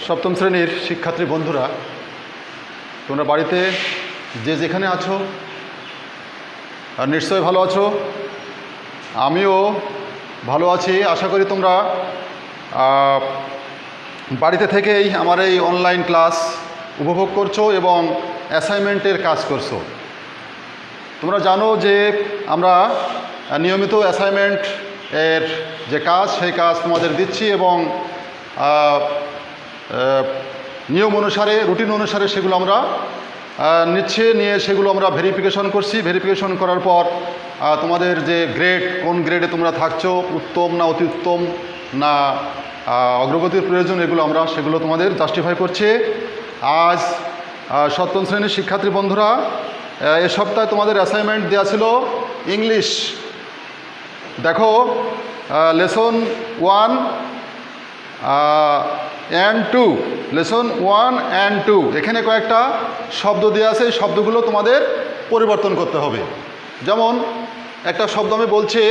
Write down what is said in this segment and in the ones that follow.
সপ্তম শ্রেণীর শিক্ষার্থী বন্ধুরা, তোমরা বাড়িতে যে যেখানে আছো আর নিশ্চয়ই ভালো আছো। আমিও ভালো আছি। আশা করি তোমরা বাড়িতে থেকেই আমার এই অনলাইন ক্লাস উপভোগ করছো এবং অ্যাসাইনমেন্টের কাজ করছো। তোমরা জানো যে আমরা নিয়মিত অ্যাসাইনমেন্ট এর যে কাজ সেই কাজ তোমাদের দিচ্ছি এবং নিয়ম অনুসারে রুটিন অনুসারে সেগুলো আমরা নিয়ে সেগুলো আমরা ভেরিফিকেশন করছি। ভেরিফিকেশন করার পর তোমাদের যে গ্রেড, কোন গ্রেডে তোমরা থাকছো, উত্তম না অতি উত্তম না অগ্রগতির প্রয়োজন, সেগুলো তোমাদের জাস্টিফাই করছে। আজ সপ্তম শ্রেণীর শিক্ষার্থী বন্ধুরা, এ সপ্তাহে তোমাদের অ্যাসাইনমেন্ট দেওয়া ছিল ইংলিশ। দেখো, লেসন 1 and 2, লেসন 1 and 2, এখানে কয়েকটা শব্দ দেওয়া আছে। এই শব্দগুলো তোমাদের পরিবর্তন করতে হবে। যেমন একটা শব্দ আমি বলছি,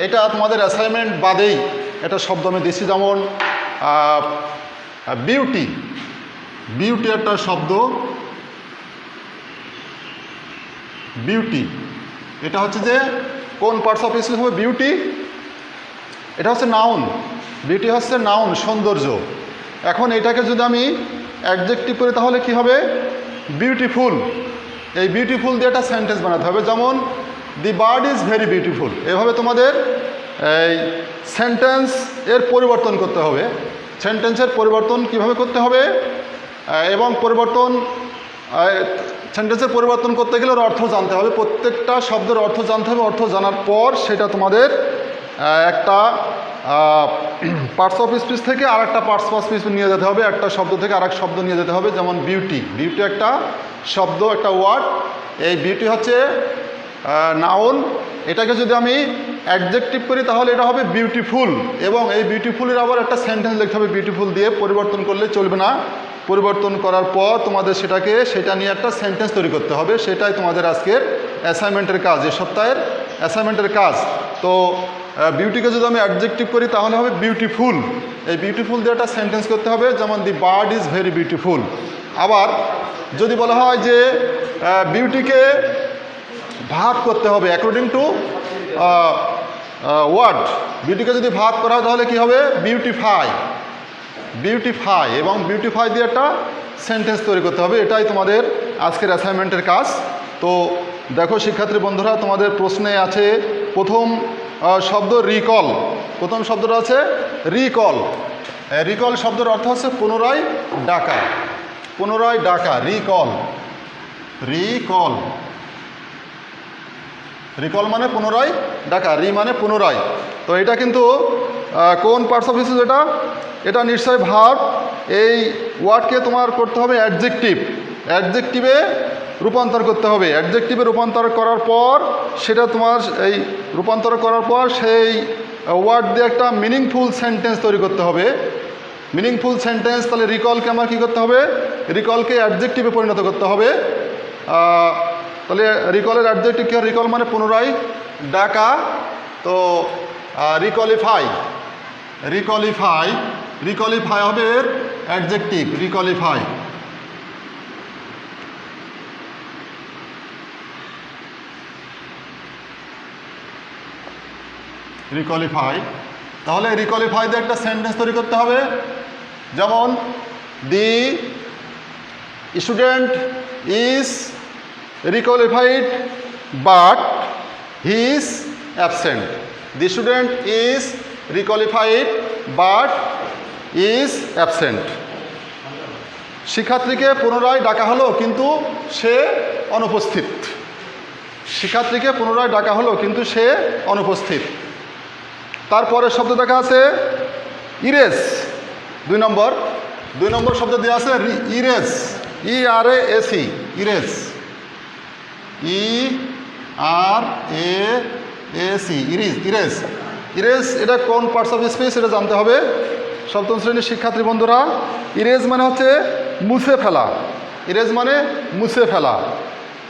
এটা তোমাদের অ্যাসাইনমেন্ট বাদেই একটা শব্দ আমি দিচ্ছি। যেমন বিউটি, বিউটি একটা শব্দ। বিউটি এটা হচ্ছে যে কোন পার্টস অফ স্পিচ হবে? বিউটি এটা হচ্ছে নাউন। বিউটি হচ্ছে নাউন, সৌন্দর্য। এখন এটাকে যদি আমি অ্যাডজেক্টিভ করি তাহলে কি হবে? বিউটিফুল। এই বিউটিফুল দিয়ে একটা সেন্টেন্স বানাতে হবে। যেমন the bird is very beautiful. এভাবে তোমাদের এই সেন্টেন্স এর পরিবর্তন করতে হবে। সেন্টেন্সের পরিবর্তন কিভাবে করতে হবে এবং সেন্টেন্সের পরিবর্তন করতে গেলে ওর অর্থ জানতে হবে। প্রত্যেকটা শব্দের অর্থ জানতে হবে। অর্থ জানার পর সেটা তোমাদের একটা পার্টস অফ স্পিচ থেকে আর একটা পার্টস অফ স্পিচ নিয়ে যেতে হবে। একটা শব্দ থেকে আরেক শব্দ নিয়ে যেতে হবে। যেমন বিউটি, বিউটি একটা শব্দ, একটা ওয়ার্ড। এই বিউটি হচ্ছে নাউন। এটাকে যদি আমি অ্যাডজেক্টিভ করি তাহলে এটা হবে বিউটিফুল। এবং এই বিউটিফুলের আবার একটা সেন্টেন্স লিখতে হবে। বিউটিফুল দিয়ে পরিবর্তন করলে চলবে না। পরিবর্তন করার পর তোমাদের সেটা নিয়ে একটা সেন্টেন্স তৈরি করতে হবে। সেটাই তোমাদের আজকের অ্যাসাইনমেন্টের কাজ, এই সপ্তাহের অ্যাসাইনমেন্টের কাজ। তো বিউটিকে যদি আমি অ্যাডজেক্টিভ করি তাহলে হবে বিউটিফুল। এই বিউটিফুল দিয়ে একটা সেন্টেন্স করতে হবে। যেমন the bird is very beautiful. আবার যদি বলা হয় যে বিউটিকে ভাগ করতে হবে অ্যাকর্ডিং টু ওয়ার্ড, বিউটিকে যদি ভাগ করা হয় তাহলে কি হবে? বিউটিফাই। বিউটিফাই এবং বিউটিফাই দিয়ে একটা সেন্টেন্স তৈরি করতে হবে। এটাই তোমাদের আজকের অ্যাসাইনমেন্টের কাজ। তো দেখো শিক্ষার্থী বন্ধুরা, তোমাদের প্রশ্নে আছে প্রথম শব্দ রিকল। প্রথম শব্দটা আছে রিকল। রিকল শব্দের অর্থ হচ্ছে পুনরায় ডাকা। পুনরায় ডাকা, রিকল। রিকল, রিকল মানে পুনরায় ডাকা। রি মানে পুনরায়। তো এটা কিন্তু কোন পার্টস অফ স্পিচ? এটা নিশ্চয় ভার্ব। এই ওয়ার্ডকে তোমার করতে হবে অ্যাডজেক্টিভ। অ্যাডজেক্টিভে রূপান্তর করতে হবে। অ্যাডজেক্টিভে রূপান্তর করার পর সেটা তোমার এই রূপান্তর করার পর সেই ওয়ার্ড দিয়ে একটা মিনিংফুল সেন্টেন্স তৈরি করতে হবে। Meaningful sentence. তাহলে রিকলকে আমার কী করতে হবে? রিকলকে অ্যাডজেক্টিভে পরিণত করতে হবে। তাহলে রিকলের অ্যাডজেক্টিভ কী? রিকল মানে পুনরায় ডাকা। তো রিকলিফাই, রিকলিফাই, রিকলিফাই হবে এর অ্যাডজেক্টিভ। রিকলিফাই। রিকলিফাই। তাহলে রিকলিফাই দিয়ে একটা সেন্টেন্স তৈরি করতে হবে। যেমন the student is requalified but he is absent. The student is requalified but is absent. শিক্ষার্থীকে পুনরায় ডাকা হলো কিন্তু সে অনুপস্থিত। শিক্ষার্থীকে পুনরায় ডাকা হলো কিন্তু সে অনুপস্থিত। তারপরে শব্দ দেখা আছে ইরেজ। 2 নম্বর শব্দ দেওয়া আছে erase. ERASE, erase. ERASE, erase. Erase, erase এটা কোন পার্টস অফ স্পিচ এটা জানতে হবে সপ্তম শ্রেণীর শিক্ষার্থী বন্ধুরা। ইরেজ মানে হচ্ছে মুছে ফেলা। ইরেজ মানে মুছে ফেলা।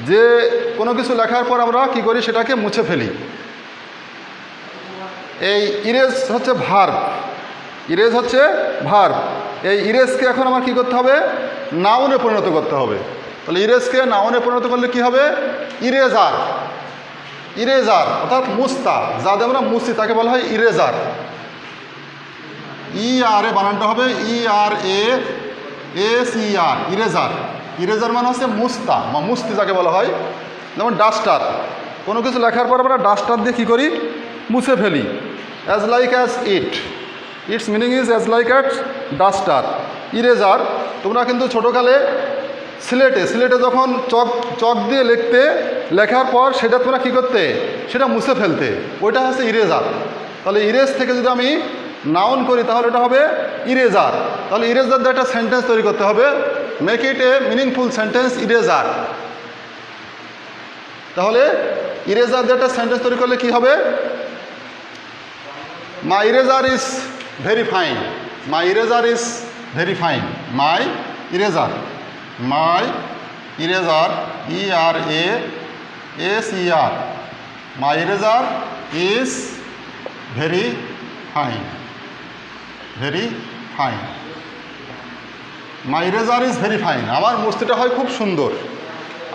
যে কোনো কিছু লেখার পর আমরা কি করি? সেটাকে মুছে ফেলি। এই ইরেজ হচ্ছে ভার্ব। ইরেজ হচ্ছে ভার্ব। এই ইরেজকে এখন আমার কি করতে হবে, নাউনে পরিণত করতে হবে। তাহলে ইরেজকে নাউনে পরিণত করলে কি হবে, ইরেজার। ইরেজার অর্থাৎ মুস্তা, যাদের আমরা মুছি তাকে বলা হয় ইরেজার। ER বানানটা হবে ERASER, ইরেজার। ইরেজার মানে হচ্ছে মুস্তা বা মুস্তি যাকে বলা হয়। যেমন ডাস্টার, কোনো কিছু লেখার পর আমরা ডাস্টার দিয়ে কী করি, মুছে ফেলি। As like as it, its meaning is as like as duster. Eraser তোমরা কিন্তু ছোটোকালে সিলেটে যখন চক দিয়ে লেখার পর সেটা তোমরা কী করতে, সেটা মুছে ফেলতে, ওইটা হচ্ছে ইরেজার। তাহলে ইরেজ থেকে যদি আমি নাউন করি তাহলে এটা হবে ইরেজার। তাহলে ইরেজার দিয়ে একটা সেন্টেন্স তৈরি করতে হবে, make it a meaningful sentence, eraser. তাহলে ইরেজার দিয়ে একটা সেন্টেন্স তৈরি করলে কি হবে, my eraser is very fine, my eraser is very fine, my eraser, my eraser ERASER, my eraser is very fine, very fine, my eraser is very fine, আমার মুস্তিটা হয় খুব সুন্দর।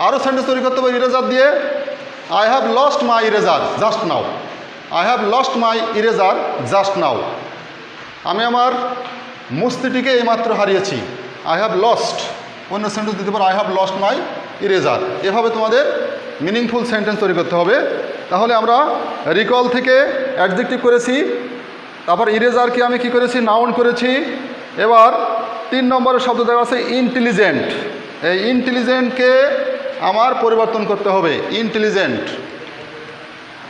আরও সেন্টেন্স তৈরি করতে হবে ইরেজার দিয়ে, I have lost my eraser just now, I have lost my eraser just now, আমি আমার মুস্তিটিকে এইমাত্র হারিয়েছি। আই হ্যাভ লস্ট, অন্য সেন্টেন্স দিতে পারো I have lost my eraser. এভাবে তোমাদের মিনিংফুল সেন্টেন্স তৈরি করতে হবে। তাহলে আমরা রিকল থেকে অ্যাডজেক্টিভ করেছি, তারপর ইরেজারকে আমি কি করেছি, নাউন করেছি। এবার 3 নম্বরের শব্দ দেওয়া আছে ইন্টেলিজেন্ট। এই ইন্টেলিজেন্টকে আমার পরিবর্তন করতে হবে, ইন্টেলিজেন্ট।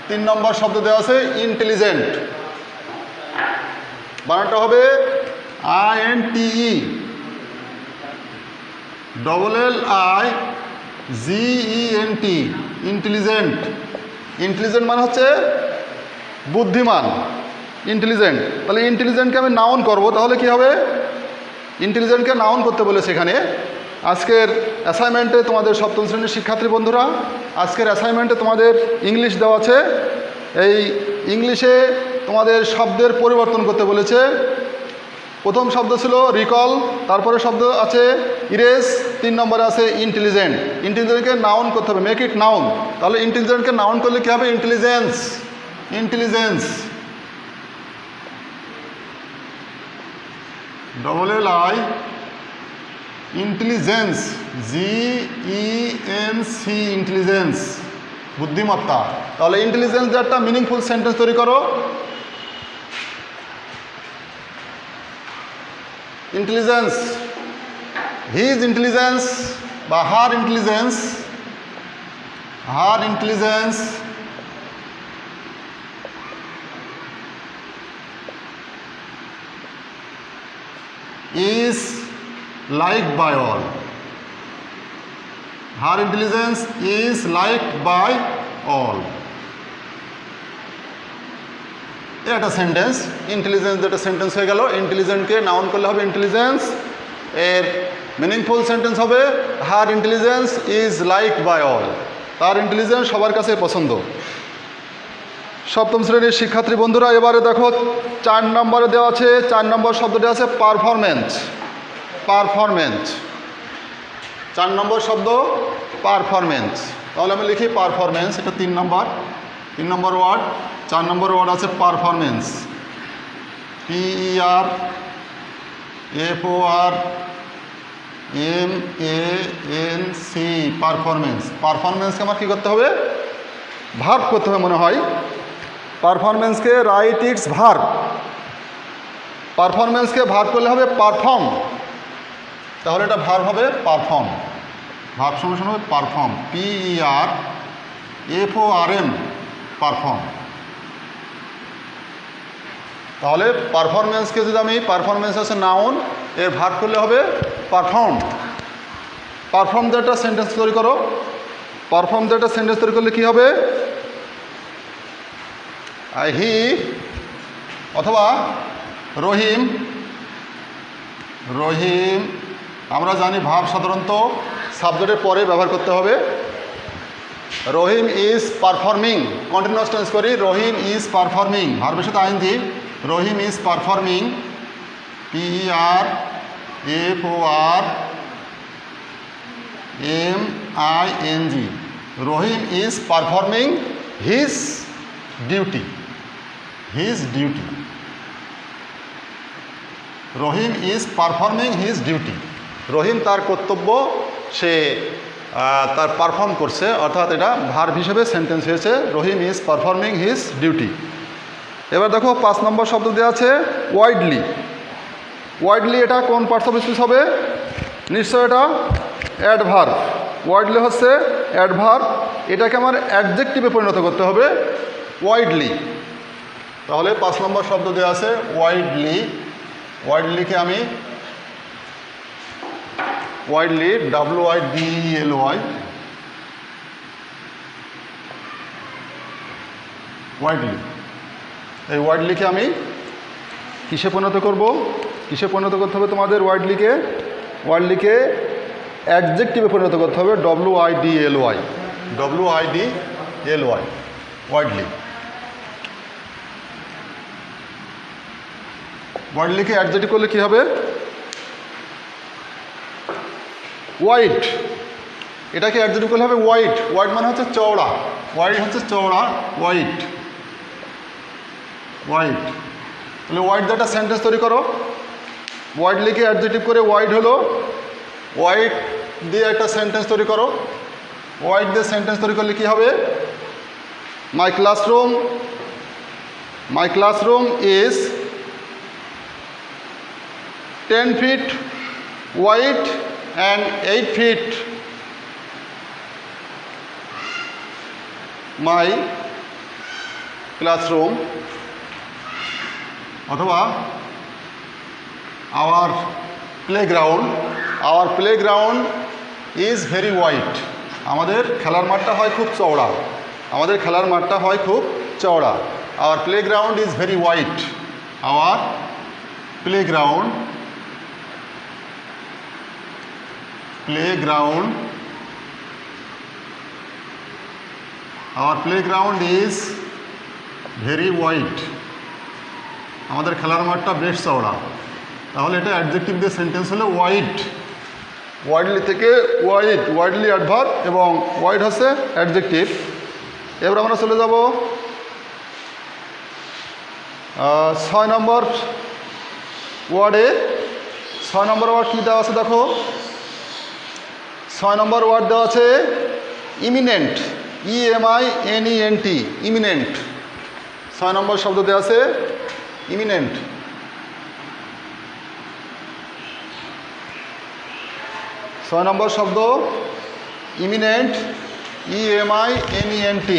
3 নম্বর শব্দ দেওয়া আছে ইন্টেলিজেন্ট, বানানটা হবে INTE, IIGENT, ইন্টেলিজেন্ট। ইন্টেলিজেন্ট মানে হচ্ছে বুদ্ধিমান, ইন্টেলিজেন্ট। তাহলে ইন্টেলিজেন্টকে আমি নাউন করব, তাহলে কি হবে, ইন্টেলিজেন্টকে নাউন করতে বলেছে এখানে। আজকের অ্যাসাইনমেন্টে তোমাদের 7ম শ্রেণীর শিক্ষার্থী বন্ধুরা, আজকের অ্যাসাইনমেন্টে তোমাদের ইংলিশ দেওয়া আছে। এই ইংলিশে তোমাদের শব্দের পরিবর্তন করতে বলেছে। প্রথম শব্দ ছিল রিকল, তারপরে শব্দ আছে ইরেজ, 3 নম্বরে আছে ইন্টেলিজেন্ট। ইন্টেলিজেন্টকে নাউন করতে হবে, মেক ইট নাউন। তাহলে ইন্টেলিজেন্টকে নাউন করলে কী হবে, intelligence, intelligence, LLI, intelligence, GENC, intelligence, বুদ্ধিমত্তা। তাহলে ইন্টেলিজেন্স দিয়ে একটা মিনিংফুল সেন্টেন্স তৈরি করো। ইন্টেলিজেন্স, হিজ ইন্টেলিজেন্স বা her intelligence, her intelligence is liked by all, her intelligence is liked by all। এটা সেন্টেন্স, ইন্টেলিজেন্স একটা সেন্টেন্স হয়ে গেল। ইন্টেলিজেন্টকে নাউন করলে হবে ইন্টেলিজেন্স, এর মিনিংফুল সেন্টেন্স হবে her intelligence is liked by all, তার ইন্টেলিজেন্স সবার কাছে পছন্দ। 7ম শ্রেণীর শিক্ষার্থী বন্ধুরা, এবারে দেখো 4 নম্বরে দেওয়া আছে, 4 নম্বর শব্দটি আছে পারফরমেন্স, পারফরমেন্স, 4 নম্বর শব্দ পারফরমেন্স। তাহলে আমি লিখি পারফরমেন্স, এটা 3 নম্বর ওয়ার্ড। 4 নম্বর ওয়ার্ড আছে পারফরমেন্স, PERFORMANC, পারফরমেন্স। পারফরমেন্সকে আমার কী করতে হবে, ভার্ব করতে হবে মনে হয়। পারফরমেন্সকে রাইট ইটস ভার্ব, পারফরমেন্সকে ভার্ব করলে হবে পারফর্ম, তাহলে এটা ভার্ব হবে পারফর্ম, ভার্ব সমান হবে পারফর্ম, PERFORM, পারফর্ম। তাহলে পারফরমেন্সকে যদি আমি, পারফরমেন্স আছে নাউন, এর ভার্ব করলে হবে পারফর্ম। পারফর্ম দিয়ে একটা সেন্টেন্স তৈরি করো। পারফর্ম দিয়ে একটা সেন্টেন্স তৈরি করলে কী হবে, হি অথবা রহিম, রহিম, আমরা জানি ভার্ব সাধারণত সাবজেক্টের পরে ব্যবহার করতে হবে। Rahim is performing, continuous tense করি, রহিম ইজ পারফর্মিং, ভার্বের সাথে I N G, Rahim is performing, FORMING, Rahim is performing his duty, Rahim is performing his duty, Rahim তার কর্তব্য সে তার পারফর্ম করছে, অর্থাৎ এটা ভার্ব হিসেবে সেন্টেন্স হয়েছে, রহিম ইজ পারফর্মিং হিজ ডিউটি। এবার দেখো 5 নম্বর শব্দ দেওয়া আছে ওয়াইডলি। ওয়াইডলি এটা কোন পার্টস অফ স্পিচ হবে? নিশ্চয় এটা অ্যাডভার্ব। ওয়াইডলি হচ্ছে অ্যাডভার্ব, এটাকে আমার অ্যাডজেক্টিভে পরিণত করতে হবে ওয়াইডলি। তাহলে 5 নম্বর শব্দ দেওয়া আছে ওয়াইডলি। ওয়াইডলিকে আমি ওয়াইডলি WIDLY, ওয়াইডলি, এই ওয়াইডলিকে আমি কিসে পরিণত করব? কিসে পরিণত করতে হবে তোমাদের? ওয়াইডলিকে অ্যাডজেক্টিভে পরিণত করতে হবে WIDLY, ওয়াইডলি। ওয়াইডলিকে অ্যাডজেক্টিভ করলে কি হবে? ওয়াইড, এটাকে অ্যাডজেক্টিভ করলে হবে ওয়াইড। ওয়াইড মানে হচ্ছে চওড়া, ওয়াইড হচ্ছে চওড়া, ওয়াইড। তাহলে ওয়াইড দিয়ে একটা সেন্টেন্স তৈরি করো। ওয়াইডলিকে অ্যাডজেক্টিভ করে ওয়াইড হলো, ওয়াইড দিয়ে একটা সেন্টেন্স তৈরি করো। ওয়াইড দিয়ে সেন্টেন্স তৈরি করলে কি হবে? My classroom is 10 feet wide and 8 feet. My classroom, অথবা our playground is very wide. আমাদের খেলার মাঠটা হয় খুব চওড়া, Our playground is very wide. Our playground is very wide. আমাদের খেলার মাঠটা বেশ চওড়া। তাহলে এটা অ্যাডজেক্টিভ দিয়ে সেন্টেন্স হলো ওয়াইড। ওয়াইডলি থেকে ওয়াইডলি অ্যাডভার্ব এবং ওয়াইড হচ্ছে অ্যাডজেক্টিভ। এবার আমরা চলে যাব 6 নম্বর ওয়ার্ডে। 6 নম্বর ওয়ার্ড কী দেওয়া আছে দেখো। 6 নম্বর ওয়ার্ড দেওয়া আছে ইমিনেন্ট, EMINENT, ইমিনেন্ট। 6 নম্বর শব্দ দেওয়া আছে ইমিনেন্ট। ছয় নম্বর শব্দ ইমিনেন্ট, EMINENT,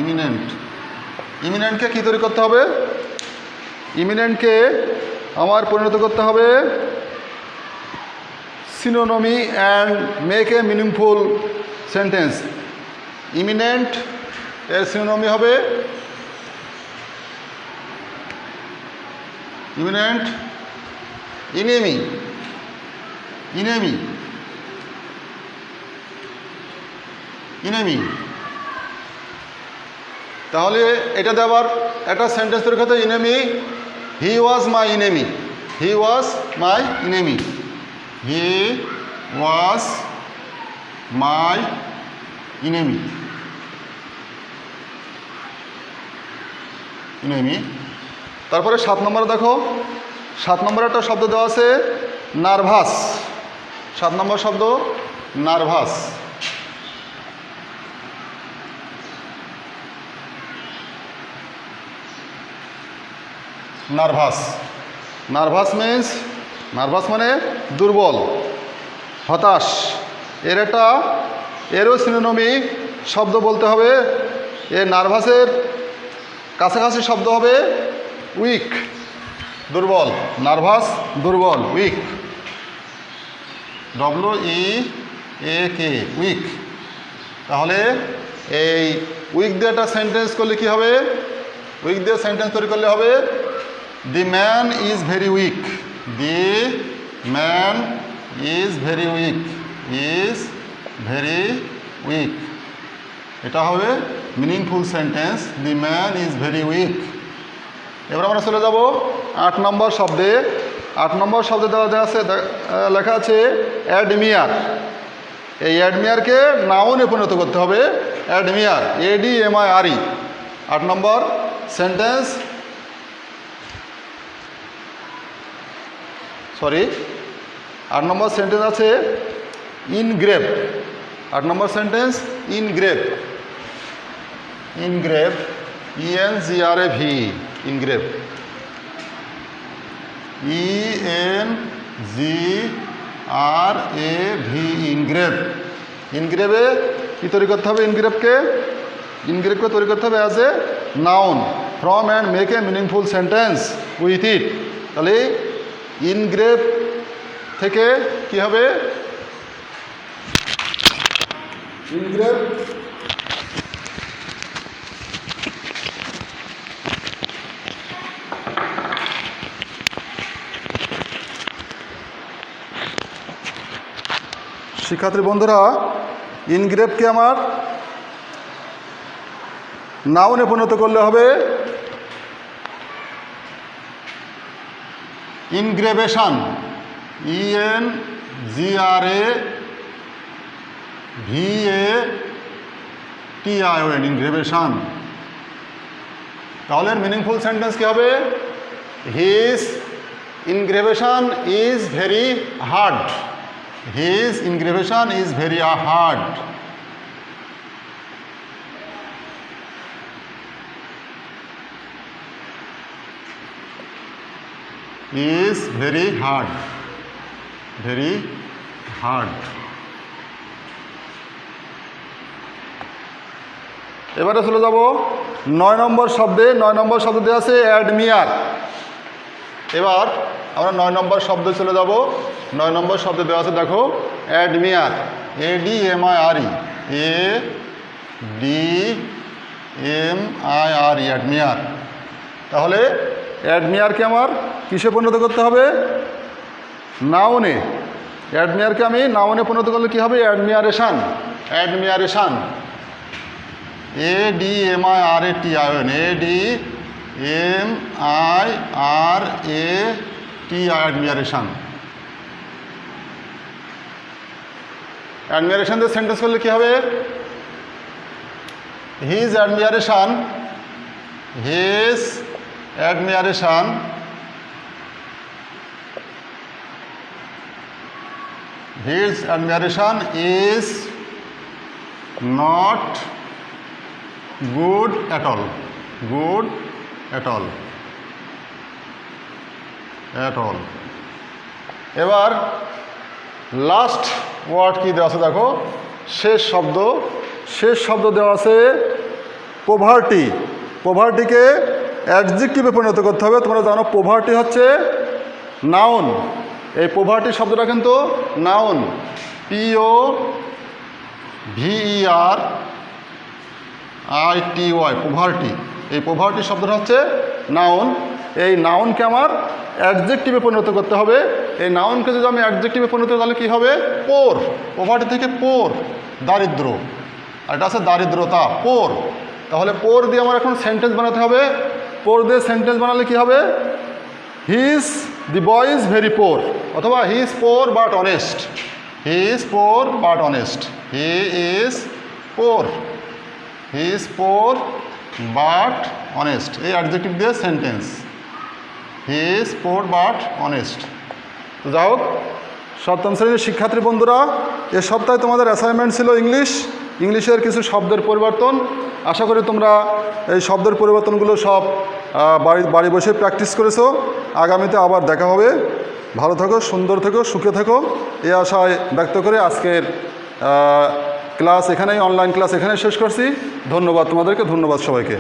ইমিনেন্ট। ইমিনেন্টকে কী তৈরি করতে হবে? ইমিনেন্টকে আমার পরিণত করতে হবে synonymy and make a meaningful sentence. Eminent এর সিনোনমি হবে ইমিনেন্ট, ইনেমি। তাহলে এটা দেওয়ার একটা সেন্টেন্স তৈরি করতে, ইনেমি, হি ওয়াজ মাই ইনেমি, তারপরে 7 নম্বরে দেখো, 7 নম্বরে একটা শব্দ দেওয়া আছে নার্ভাস। 7 নম্বর শব্দ নার্ভাস। নার্ভাস মানে দুর্বল, হতাশ। এরও সিনোনমি শব্দ বলতে হবে। নার্ভাসের কাছাকাছি শব্দ হবে উইক, দুর্বল। নার্ভাস দুর্বল, উইক, WEAK, উইক। তাহলে এই উইক দিয়ে একটা সেন্টেন্স করলে কি হবে? উইক দিয়ে সেন্টেন্স তৈরি করলে হবে the man is very weak, এটা হবে meaningful sentence, the man is very weak. এবার আমরা চলে যাব 8 নম্বর শব্দে। 8 নম্বর শব্দে দেওয়া আছে, লেখা আছে অ্যাডমিয়ার। এই অ্যাডমিয়ারকে নাউনে পরিণত করতে হবে। Admire, ADMIRE। 8 নম্বর সেন্টেন্স, 8 নম্বর সেন্টেন্স আছে ইনগ্রেভ। 8 নম্বর sentence engrave. Engrave, ENGRAV, engrave, ENGRAV, engrave. ইনগ্রেভে কী তৈরি করতে হবে? ইনগ্রেভকে তৈরি করতে হবে as a noun from and make a meaningful sentence with it. তাহলে ইনগ্রেভ থেকে কি হবে? ইনগ্রেভ শিক্ষার্থী বন্ধুরা, ইনগ্রেভকে আমার নাউনে পরিণত করলে হবে ইনগ্রেভেশন, ENGRAVATION, ইনগ্রেভেশন। তাহলে মিনিংফুল সেন্টেন্স কি হবে? His engravation is very hard. His ingravation is very hard. Is very hard. Very hard. এবারে চলে যাব 9 নম্বর শব্দে। 9 নম্বর শব্দ দেওয়া আছে অ্যাডমিয়ার। এবার আমরা 9 নম্বর শব্দে চলে যাব। 9 নম্বর শব্দে দেওয়া আছে, দেখো অ্যাডমিয়ার, ADMIRE, ADMIRE, অ্যাডমিয়ার। তাহলে অ্যাডমিয়ারকে আমার কিসে পরিণত করতে হবে? নাউনে। অ্যাডমিয়ারকে আমি নাউনে পরিণত করলে কি হবে? অ্যাডমিয়ারেশন। অ্যাডমিয়ারেশন, ADMIRATION, ADMIRATI, অ্যাডমিয়ারেশন। অ্যাডমিয়ারেশন দিয়ে সেন্টেন্স করলে কি হবে? His admiration, his admiration his admiration is not good at all. Good at all, at all. এবার লাস্ট ওয়ার্ড কি দেওয়া আছে দেখো, শেষ শব্দ। শেষ শব্দ দেওয়া আছে পোভার্টি। পোভার্টিকে অ্যাডজেক্টিভে পরিণত করতে হবে। তোমরা জানো পোভার্টি হচ্ছে নাউন। এই পোভার্টি শব্দটা কিন্তু নাউন, POVERITY, পোভার্টি। এই পোভার্টি শব্দটা হচ্ছে নাউন। এই নাউনকে আমার অ্যাডজেক্টিভে পরিণত করতে হবে। এই নাউনকে যদি আমি অ্যাডজেক্টিভে পরিণত করি তাহলে কী হবে? পোর। পোভার্টি থেকে পোর, দারিদ্র। আর এটা আছে দারিদ্রতা, পোর। তাহলে পোর দিয়ে আমার এখন সেন্টেন্স বানাতে হবে। পোর দিয়ে সেন্টেন্স বানালে কি হবে? দি বয় ইজ ভেরি পোর, অথবা he is poor but honest. He is poor but honest. He is poor, he is poor but honest. এই অ্যাডজেক্টিভ দিয়ে sentence, he is poor but honest. তো যাই হোক, সপ্তম শ্রেণীর শিক্ষার্থী বন্ধুরা, এ সপ্তাহে তোমাদের অ্যাসাইনমেন্ট ছিল ইংলিশের কিছু শব্দের পরিবর্তন। আশা করি তোমরা এই শব্দের পরিবর্তনগুলো সব বাড়ি বসে প্র্যাকটিস করেছো। আগামীতে আবার দেখা হবে। ভালো থাকো, সুন্দর থেকো, সুখে থেকো, এই আশায় ব্যক্ত করে আজকের ক্লাস এখানেই, অনলাইন ক্লাস এখানেই শেষ করছি। ধন্যবাদ তোমাদেরকে, ধন্যবাদ সবাইকে।